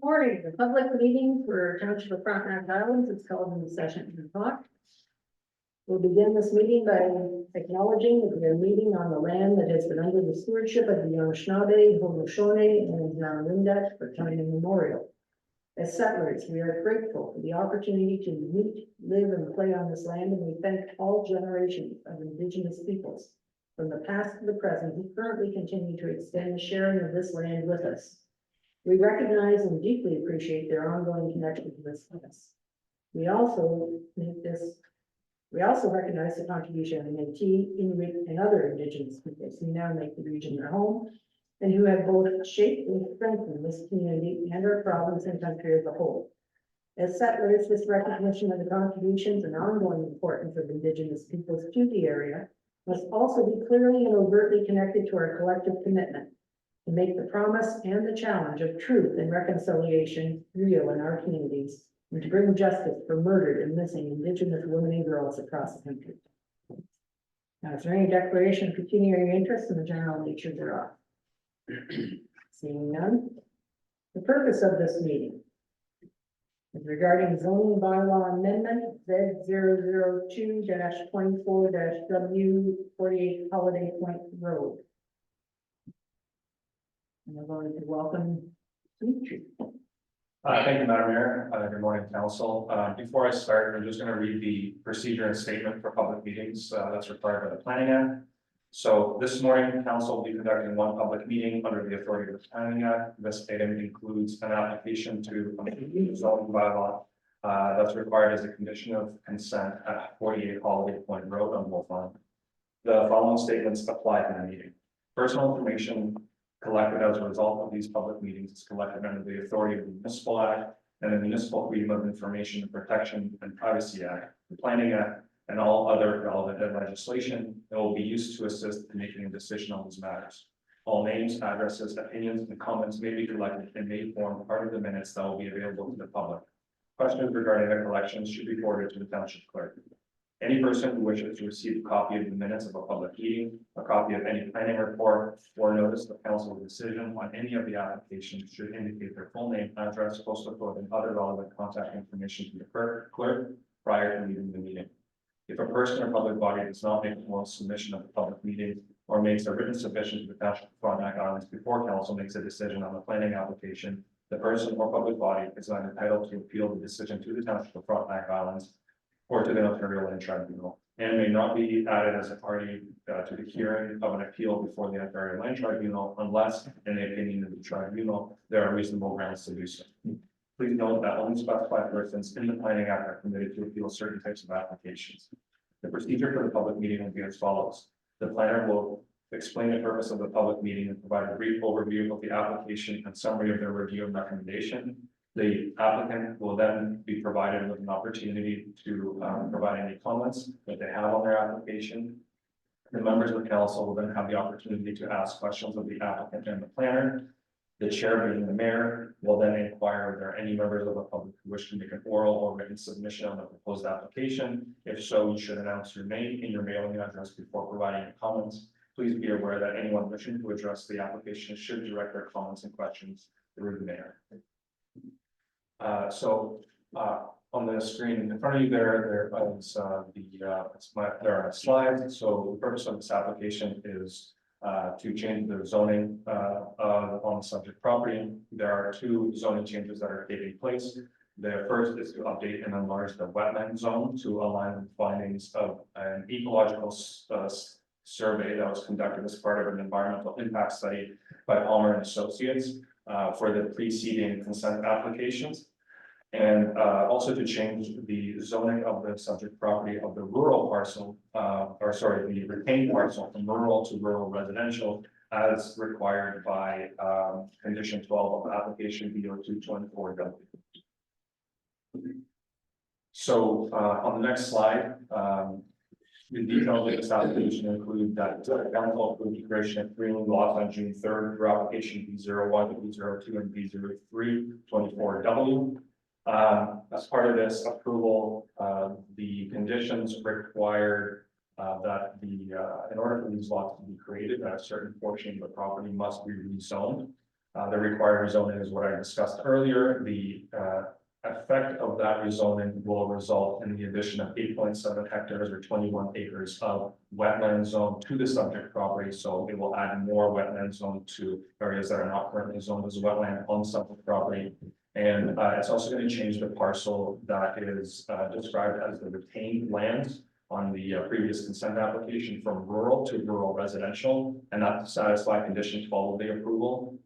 Morning, the public meeting for Township of Frontenac Islands is called in session at 10 o'clock. We'll begin this meeting by acknowledging that we are meeting on the land that has been under the stewardship of the Anishinaabe, Haudenosaunee, and Narragansett for time immemorial. As settlers, we are grateful for the opportunity to meet, live, and play on this land, and we thank all generations of Indigenous peoples, from the past to the present, who currently continue to extend the sharing of this land with us. We recognize and deeply appreciate their ongoing connection to this place. We also recognize the contribution of Métis, Inuit, and other Indigenous peoples who now make the region their home, and who have both shaped and strengthened this community and our province and country as a whole. As settlers, this recognition of the contributions and ongoing importance of Indigenous peoples to the area must also be clearly and overtly connected to our collective commitment to make the promise and the challenge of truth and reconciliation real in our communities, and to bring justice for murdered and missing Indigenous women and girls across the country. Now, is there any declaration of pecuniary interest in the general nature thereof? Seeing none, the purpose of this meeting is regarding zoning bylaw amendment Z002-24-W 48 Holiday Point Road. And I'm going to welcome Dimitri. Thank you, Madam Mayor. Good morning, Council. Before I start, I'm just going to read the procedure and statement for public meetings that's required by the Planning Act. So this morning, Council will be conducting one public meeting under the authority of the Planning Act. This item includes an application to amend the zoning bylaw that's required as a condition of consent at 48 Holiday Point Road on Wolf Island. The following statements apply to the meeting. Personal information collected as a result of these public meetings is collected under the authority of the Municipal Act and the Municipal Freedom of Information Protection and Privacy Act, the Planning Act, and all other relevant legislation that will be used to assist in making a decision on these matters. All names, addresses, opinions, and comments may be collected and may form part of the minutes that will be available to the public. Questions regarding the collections should be forwarded to the Township Clerk. Any person who wishes to receive a copy of the minutes of a public meeting, a copy of any planning report, or notice of council's decision on any of the applications should indicate their full name, address, postal code, and other relevant contact information to the clerk prior to leaving the meeting. If a person or public body does not make a formal submission of the public meeting or makes a written submission to the Township of Frontenac Islands before council makes a decision on the planning application, the person or public body is not entitled to appeal the decision to the Township of Frontenac Islands or to the Ontario Land Tribunal, and may not be added as a party to the hearing of an appeal before the Ontario Land Tribunal unless, in the opinion of the tribunal, there are reasonable grounds to do so. Please note that only specified persons in the Planning Act are permitted to appeal certain types of applications. The procedure for the public meeting will be as follows. The planner will explain the purpose of the public meeting and provide a brief overview of the application and summary of their review and recommendation. The applicant will then be provided with an opportunity to provide any comments that they have on their application. The members of the council will then have the opportunity to ask questions of the applicant and the planner. The chair, being the mayor, will then inquire if there are any members of the public who wish to make an oral or written submission on the proposed application. If so, you should announce your name and your mailing address before providing your comments. Please be aware that anyone wishing to address the application should direct their comments and questions through the mayor. On the screen in front of you there are slides. So the purpose of this application is to change the zoning on the subject property. There are two zoning changes that are taking place. The first is to update and enlarge the wetland zone to align with findings of an ecological survey that was conducted as part of an environmental impact study by Palmer and Associates for the preceding consent applications. And also to change the zoning of the subject property of the rural parcel, the retained parcel from rural to rural residential as required by condition 12 of application B0224W. So on the next slide, the details of this application include that council approved the creation of 3 new lots on June 3rd for application B01, B02, and B03 24W. As part of this approval, the conditions required that in order for these lots to be created, that a certain portion of the property must be rezoned. The required rezoning is what I discussed earlier. The effect of that rezoning will result in the addition of 8.7 hectares or 21 acres of wetland zone to the subject property. So it will add more wetland zone to areas that are not currently zoned as wetland on subject property. And it's also going to change the parcel that is described as the retained lands on the previous consent application from rural to rural residential, and not to satisfy condition 12 of the approval.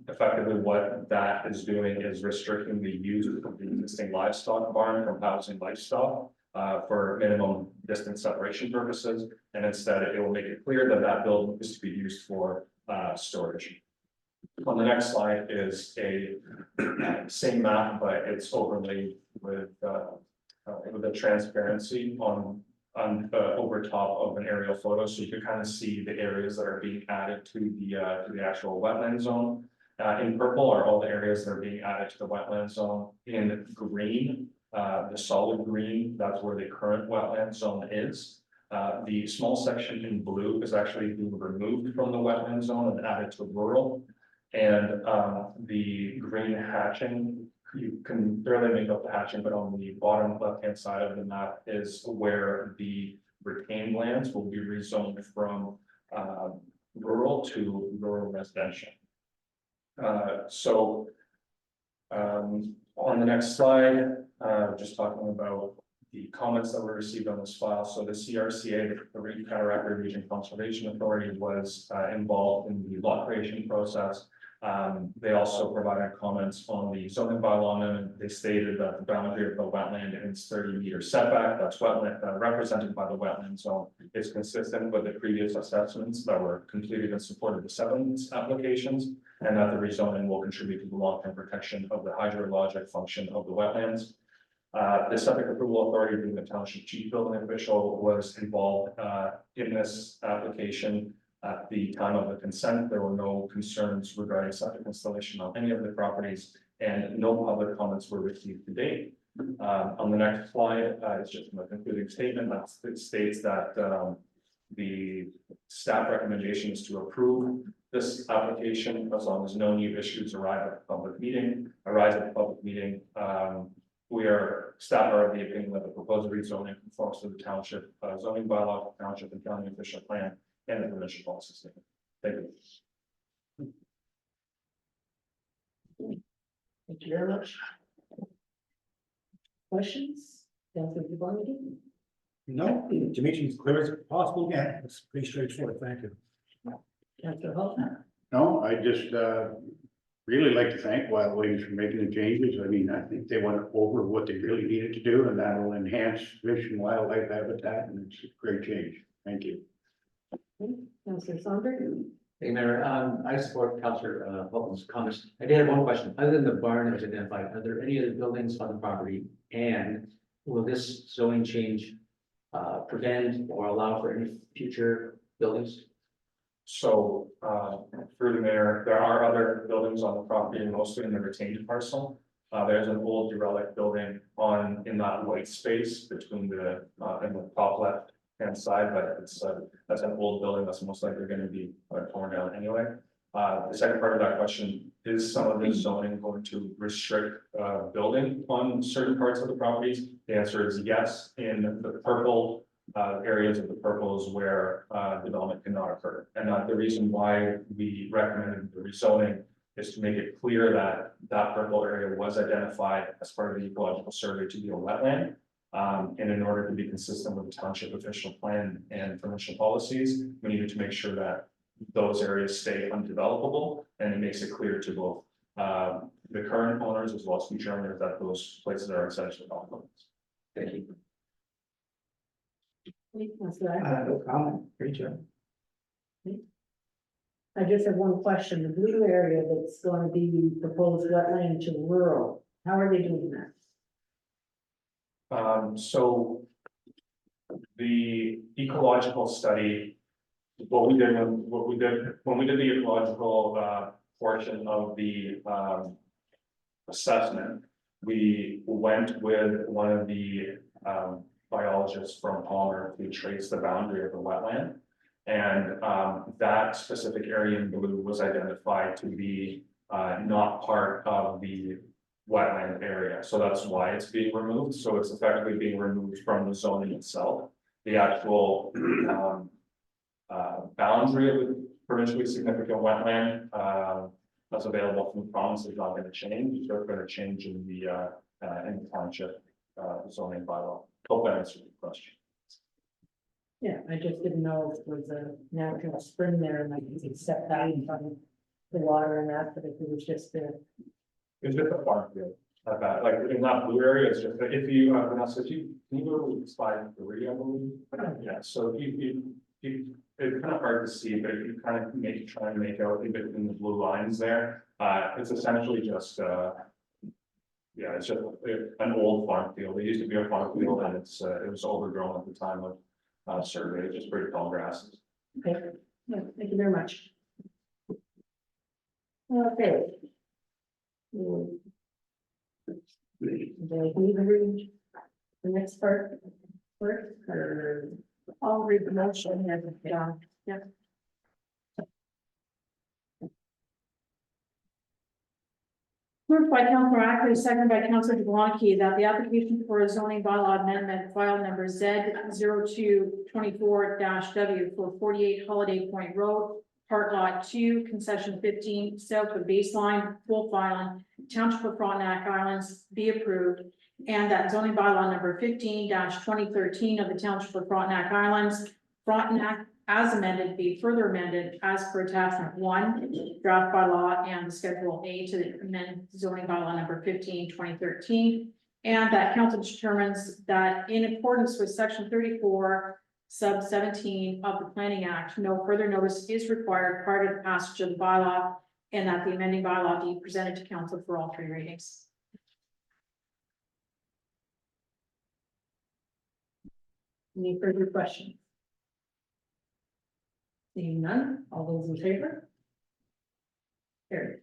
Effectively, what that is doing is restricting the use of the existing livestock barn from housing livestock for minimum distance separation purposes, and instead it will make it clear that that building is to be used for storage. On the next slide is a same map, but it's overlaid with the transparency on over top of an aerial photo, so you can kind of see the areas that are being added to the actual wetland zone. In purple are all the areas that are being added to the wetland zone. In green, the solid green, that's where the current wetland zone is. The small section in blue is actually being removed from the wetland zone and added to rural. And the green hatching, you can barely make up the hatching, but on the bottom left-hand side of the map is where the retained lands will be rezoned from rural to rural residential. On the next slide, just talking about the comments that were received on this file. So the CRCA, the Cataract Region Conservation Authority, was involved in the lot creation process. They also provided comments on the zoning bylaw amendment. They stated that the boundary of the wetland is 30-meter setback. That's wetland represented by the wetland zone. It's consistent with the previous assessments that were completed in support of the 7 applications, and that the rezoning will contribute to the long-term protection of the hydrologic function of the wetlands. The septic approval authority, being the township chief building official, was involved in this application. At the time of the consent, there were no concerns regarding septic installation on any of the properties, and no public comments were received to date. On the next slide, it's just a concluding statement that states that the staff recommendation is to approve this application as long as no new issues arise at the public meeting. Staff are of the opinion that the proposed rezoning conforms to the township zoning bylaw, township and county official plan, and the provincial policy statement. Thank you. Thank you very much. Questions? Councilor Duvall? No, to make it as clear as possible, again, it's pretty straightforward, thank you. Councilor Holt? No, I just really like to thank Wild Wings for making the changes. I mean, I think they went over what they really needed to do, and that will enhance fish and wildlife habitat, and it's a great change. Thank you. Councilor Saunders? Hey, Mayor, I support Councilor Holton's comments. I did have one question. Other than the barn that was identified, are there any other buildings on the property? And will this zoning change prevent or allow for any future buildings? So, through the mayor, there are other buildings on the property, mostly in the retained parcel. There's an old derelict building in that white space between the in the top left hand side, but that's an old building that's most likely going to be torn down anyway. The second part of that question is, some of this zoning going to restrict building on certain parts of the properties? The answer is yes. In the purple areas of the purple is where development cannot occur, and the reason why we recommended the rezoning is to make it clear that that purple area was identified as part of the ecological survey to be a wetland. And in order to be consistent with the township official plan and provincial policies, we needed to make sure that those areas stay undevelopable, and it makes it clear to both the current owners as well as future owners that those places are essentially off limits. Thank you. Councilor No comment, great job. I just have one question. The blue area that's going to be proposed wetland to rural, how are they doing that? So the ecological study, when we did the ecological portion of the assessment, we went with one of the biologists from Palmer to trace the boundary of the wetland. And that specific area in blue was identified to be and not part of the wetland area, so that's why it's being removed, so it's effectively being removed from the zoning itself. The actual, boundary of the provincially significant wetland, that's available from the province is not gonna change, it's just gonna change in the township, zoning bylaw. Hope that answers your question. Yeah, I just didn't know if there was a natural spring there and like you could step back from the water and that, but if it was just a. It's just a farm field, not bad, like in that blue area, it's just, that if you, Vanessa, if you, can you go to slide 3, I believe? Yeah, so if it's kind of hard to see, but if you kind of try and make out in the blue lines there, it's essentially just, yeah, it's just an old farm field, it used to be a farm field and it was overgrown at the time of survey, just pretty tall grasses. Okay, yeah, thank you very much. Okay. The next part, first, or I'll read the motion and, yeah. Moved by Councillor Ackley, seconded by Councillor Duwoniki, that the application for a zoning bylaw amendment file number Z0224-W for 48 Holiday Point Road, Part Lot 2, Concession 15, south of Baseline, Wolf Island, Township of Frontenac Islands, be approved, and that zoning bylaw number 15-2013 of the Township of Frontenac Islands, Frontenac as amended, be further amended as per attachment 1, draft by law and Schedule A to the amend zoning bylaw number 15-2013, and that council determines that in accordance with section 34, sub 17 of the Planning Act, no further notice is required prior to the passage of the bylaw, and that the amending bylaw be presented to council for all 3 readings. Any further questions? Seeing none, all those in favor? Carried.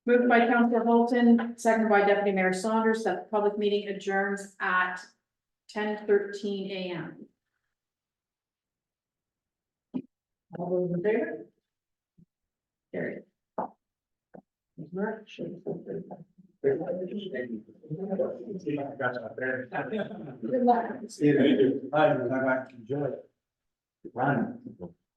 Moved by Councillor Holton, seconded by Deputy Mayor Saunders, that the public meeting adjourns at 10:13 a.m. All those in favor? Carried. Thank you very much. Good luck. See you later. Bye, enjoy. Run.